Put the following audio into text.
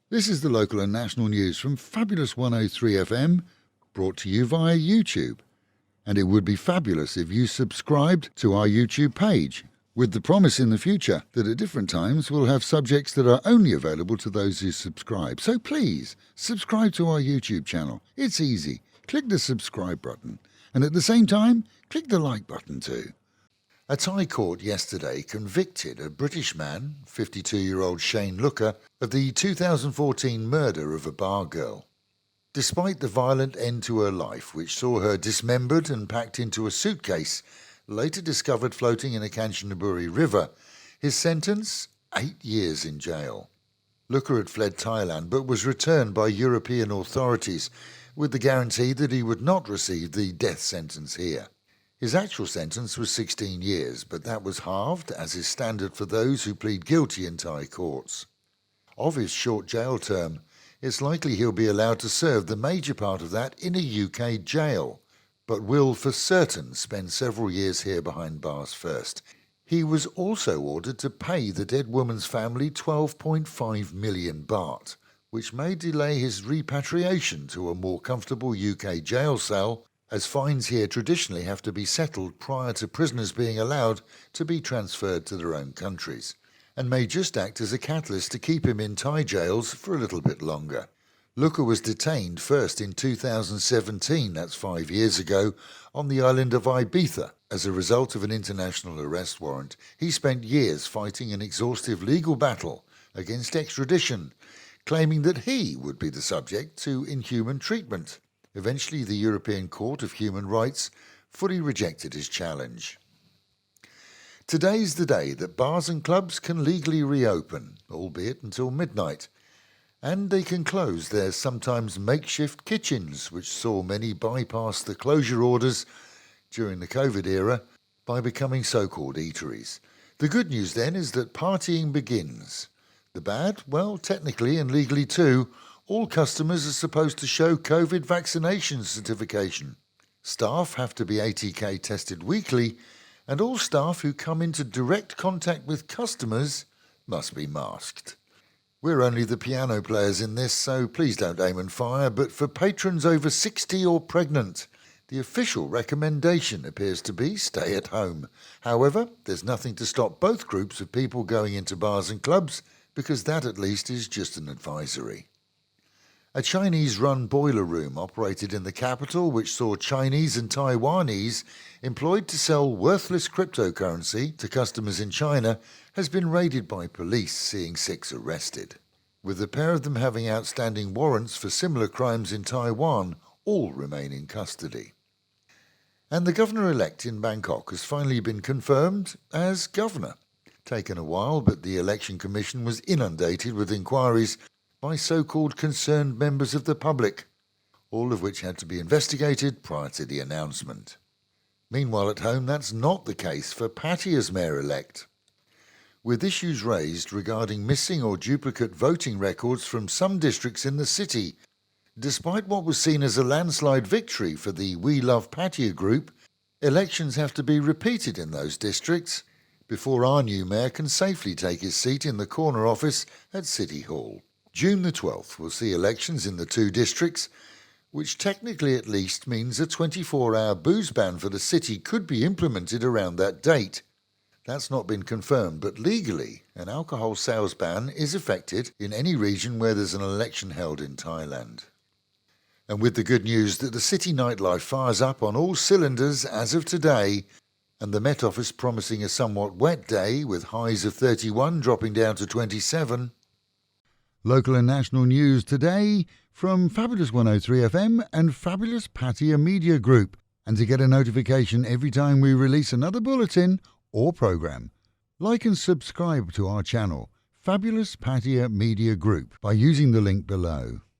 This is the local and national news from Fabulous 103 FM, brought to you via YouTube. And it would be fabulous if you subscribed to our YouTube page, with the promise in the future that at different times we'll have subjects that are only available to those who subscribe. So please, subscribe to our YouTube channel. It's easy. Click the subscribe button. And at the same time, click the like button too. A Thai court yesterday convicted a British man, 52-year-old Shane Looker, of the 2014 murder of a bar girl. Despite the violent end to her life, which saw her dismembered and packed into a suitcase, later discovered floating in a Kanchanaburi river, his sentence, 8 years in jail. Looker had fled Thailand but was returned by European authorities with the guarantee that he would not receive the death sentence here. His actual sentence was 16 years, but that was halved, as is standard for those who plead guilty in Thai courts. Of his short jail term, it's likely he'll be allowed to serve the major part of that in a UK jail, but will for certain spend several years here behind bars first. He was also ordered to pay the dead woman's family 12.5 million baht, which may delay his repatriation to a more comfortable UK jail cell, as fines here traditionally have to be settled prior to prisoners being allowed to be transferred to their own countries, and may just act as a catalyst to keep him in Thai jails for a little bit longer. Looker was detained first in 2017, that's 5 years ago, on the island of Ibiza. As a result of an international arrest warrant, he spent years fighting an exhaustive legal battle against extradition, claiming that he would be the subject to inhuman treatment. Eventually, the European Court of Human Rights fully rejected his challenge. Today's the day that bars and clubs can legally reopen, albeit until midnight, and they can close their sometimes makeshift kitchens, which saw many bypass the closure orders during the COVID era by becoming so-called eateries. The good news then is that partying begins. The bad? Well, technically and legally too, all customers are supposed to show COVID vaccination certification. Staff have to be ATK tested weekly, and all staff who come into direct contact with customers must be masked. We're only the piano players in this, so please don't aim and fire, but for patrons over 60 or pregnant, the official recommendation appears to be stay at home. However, there's nothing to stop both groups of people going into bars and clubs, because that at least is just an advisory. A Chinese-run boiler room operated in the capital, which saw Chinese and Taiwanese employed to sell worthless cryptocurrency to customers in China, has been raided by police, seeing 6 arrested. With the pair of them having outstanding warrants for similar crimes in Taiwan, all remain in custody. And the governor-elect in Bangkok has finally been confirmed as governor. Taken a while, but the Election Commission was inundated with inquiries by so-called concerned members of the public, all of which had to be investigated prior to the announcement. Meanwhile at home, that's not the case for Pattaya's mayor-elect, with issues raised regarding missing or duplicate voting records from some districts in the city. Despite what was seen as a landslide victory for the We Love Pattaya group, elections have to be repeated in those districts before our new mayor can safely take his seat in the corner office at City Hall. June the 12th will see elections in the 2 districts, which technically at least means a 24-hour booze ban for the city could be implemented around that date. That's not been confirmed, but legally, an alcohol sales ban is effected in any region where there's an election held in Thailand. And with the good news that the city nightlife fires up on all cylinders as of today, and the Met Office promising a somewhat wet day with highs of 31 dropping down to 27, local and national news today from Fabulous 103 FM and Fabulous Pattaya Media Group. And to get a notification every time we release another bulletin or program, like and subscribe to our channel, Fabulous Pattaya Media Group, by using the link below.